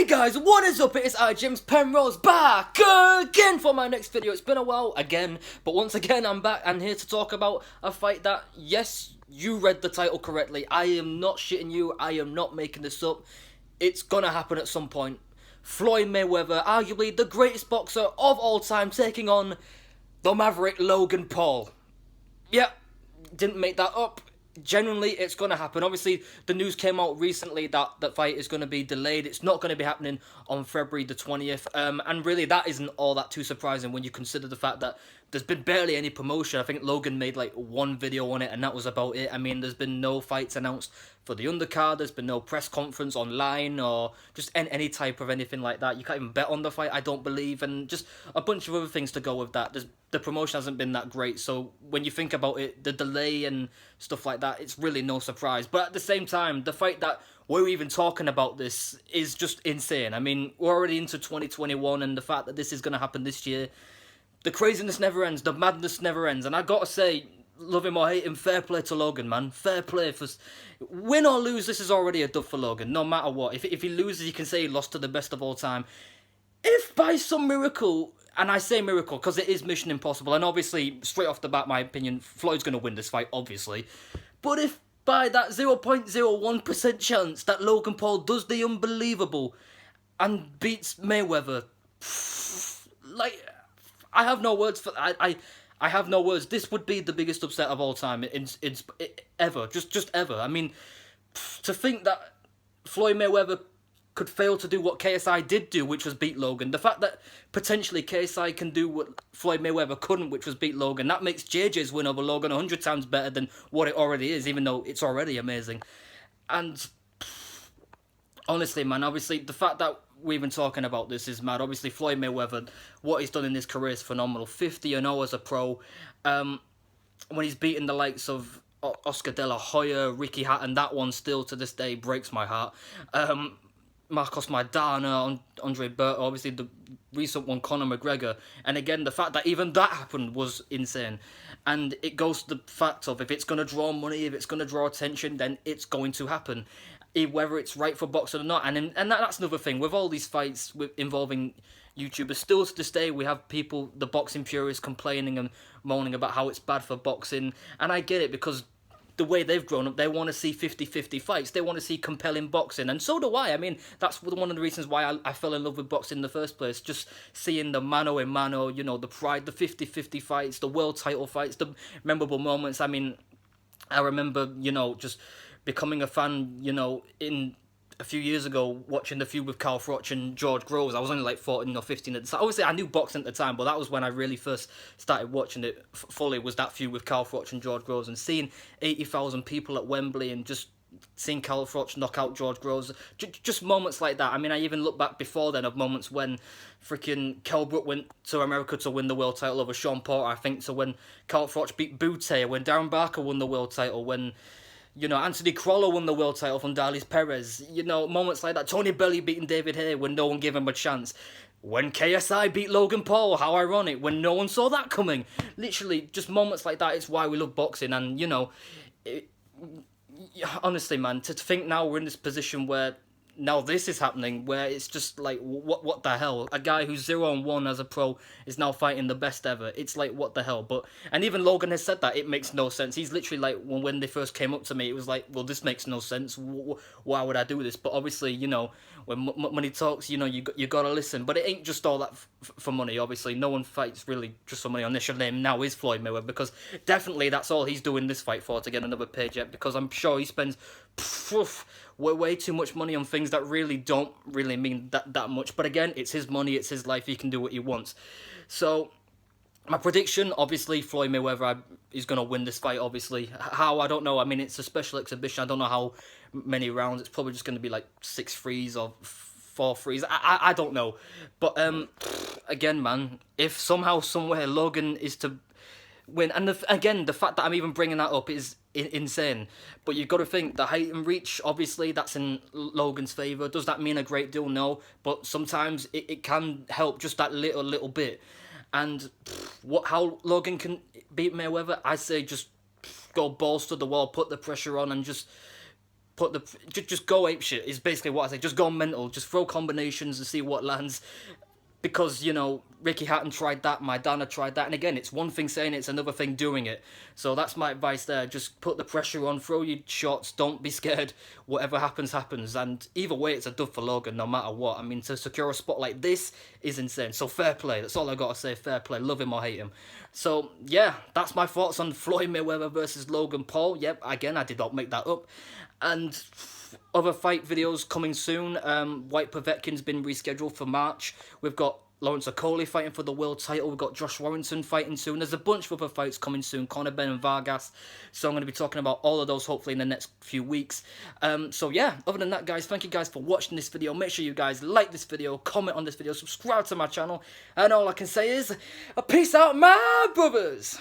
Guys, what is up? It is I, James Penrose, back again for my next video. It's been a while again, but once again I'm back and here to talk about a fight that, yes, you read the title correctly. I am not shitting you, I am not making this up. It's gonna happen at some point. Floyd Mayweather, arguably the greatest boxer of all time, taking on the Maverick Logan Paul. Yeah, didn't make that up. Genuinely, it's going to happen. Obviously, the news came out recently that that fight is going to be delayed. It's not going to be happening on February the 20th. And really, that isn't all that too surprising when you consider the fact that there's been barely any promotion. I think Logan made like one video on it, and that was about it. I mean, there's been no fights announced for the undercard. There's been no press conference online or just any type of anything like that. You can't even bet on the fight, I don't believe, and just a bunch of other things to go with that. The promotion hasn't been that great, so when you think about it, the delay and stuff like that, it's really no surprise. But at the same time, the fact that we're even talking about this is just insane. I mean, we're already into 2021, and the fact that this is going to happen this year, the craziness never ends, the madness never ends, and I gotta say, love him or hate him, fair play to Logan, man. Fair play. For win or lose, this is already a dub for Logan, no matter what. If he loses, you can say he lost to the best of all time. If by some miracle, and I say miracle because it is Mission Impossible, and obviously, straight off the bat, my opinion, Floyd's going to win this fight, obviously. But if by that 0.01% chance that Logan Paul does the unbelievable and beats Mayweather, like, I have no words for I have no words. This would be the biggest upset of all time ever, just ever. I mean, to think that Floyd Mayweather could fail to do what KSI did do, which was beat Logan. The fact that potentially KSI can do what Floyd Mayweather couldn't, which was beat Logan, that makes JJ's win over Logan 100 times better than what it already is, even though it's already amazing. And honestly, man, obviously, the fact that we're even talking about this is mad. Obviously, Floyd Mayweather, what he's done in his career is phenomenal. 50-0 as a pro. When he's beaten the likes of Oscar De La Hoya, Ricky Hatton, that one still to this day breaks my heart. Marcos Maidana, Andre Berto, obviously the recent one, Conor McGregor. And again, the fact that even that happened was insane. And it goes to the fact of, if it's going to draw money, if it's going to draw attention, then it's going to happen. Whether it's right for boxing or not. And that's another thing. With all these fights involving YouTubers, still to this day, we have people, the boxing purists, complaining and moaning about how it's bad for boxing. And I get it, because the way they've grown up, they want to see 50-50 fights. They want to see compelling boxing. And so do I. I mean, that's one of the reasons why I fell in love with boxing in the first place. Just seeing the mano a mano, you know, the pride, the 50-50 fights, the world title fights, the memorable moments. I mean, I remember, you know, just becoming a fan, you know, in a few years ago, watching the feud with Carl Froch and George Groves. I was only like 14 or 15 at the time. Obviously, I knew boxing at the time, but that was when I really first started watching it fully, was that feud with Carl Froch and George Groves. And seeing 80,000 people at Wembley and just seeing Carl Froch knock out George Groves. Just moments like that. I mean, I even look back before then of moments when freaking Kell Brook went to America to win the world title over Sean Porter, I think, to when Carl Froch beat Butte, when Darren Barker won the world title, when, you know, Anthony Crollo won the world title from Darlis Perez. You know, moments like that. Tony Bellew beating David Haye when no one gave him a chance. When KSI beat Logan Paul, how ironic, when no one saw that coming. Literally, just moments like that, it's why we love boxing. And, you know, honestly, man, to think now we're in this position where now this is happening, where it's just like, what the hell? A guy who's 0-1 as a pro is now fighting the best ever. It's like, what the hell? But, and even Logan has said that, it makes no sense. He's literally like, when they first came up to me, it was like, well, this makes no sense. Why would I do this? But obviously, you know, when money talks, you know, you gotta listen. But it ain't just all that for money, obviously. No one fights really just for money. Our initial name now is Floyd Mayweather, because definitely that's all he's doing this fight for, to get another paycheck, because I'm sure he spends way too much money on things that really don't really mean that much. But again, it's his money, it's his life, he can do what he wants. So my prediction, obviously, Floyd Mayweather is going to win this fight, obviously. How, I don't know. I mean, it's a special exhibition. I don't know how many rounds. It's probably just going to be like 6 threes or 4 threes. I don't know. But again, man, if somehow, somewhere, Logan is to win, and again, the fact that I'm even bringing that up is insane. But you've got to think, the height and reach, obviously, that's in Logan's favour. Does that mean a great deal? No. But sometimes it can help just that little bit. And how Logan can beat Mayweather, I say just go balls to the wall, put the pressure on, and just just go ape shit is basically what I say. Just go mental. Just throw combinations and see what lands. Because, you know, Ricky Hatton tried that, Maidana tried that, and again, it's one thing saying it, it's another thing doing it. So that's my advice there. Just put the pressure on, throw your shots, don't be scared. Whatever happens, happens. And either way, it's a dub for Logan, no matter what. I mean, to secure a spot like this is insane. So fair play. That's all I got to say. Fair play. Love him or hate him. So, yeah, that's my thoughts on Floyd Mayweather versus Logan Paul. Yep, again, I did not make that up. And other fight videos coming soon. White Povetkin's been rescheduled for March. We've got Lawrence Okolie fighting for the world title. We've got Josh Warrington fighting soon. There's a bunch of other fights coming soon. Conor Ben and Vargas. So I'm going to be talking about all of those hopefully in the next few weeks. So yeah, other than that, guys, thank you guys for watching this video. Make sure you guys like this video, comment on this video, subscribe to my channel. And all I can say is, peace out, my brothers.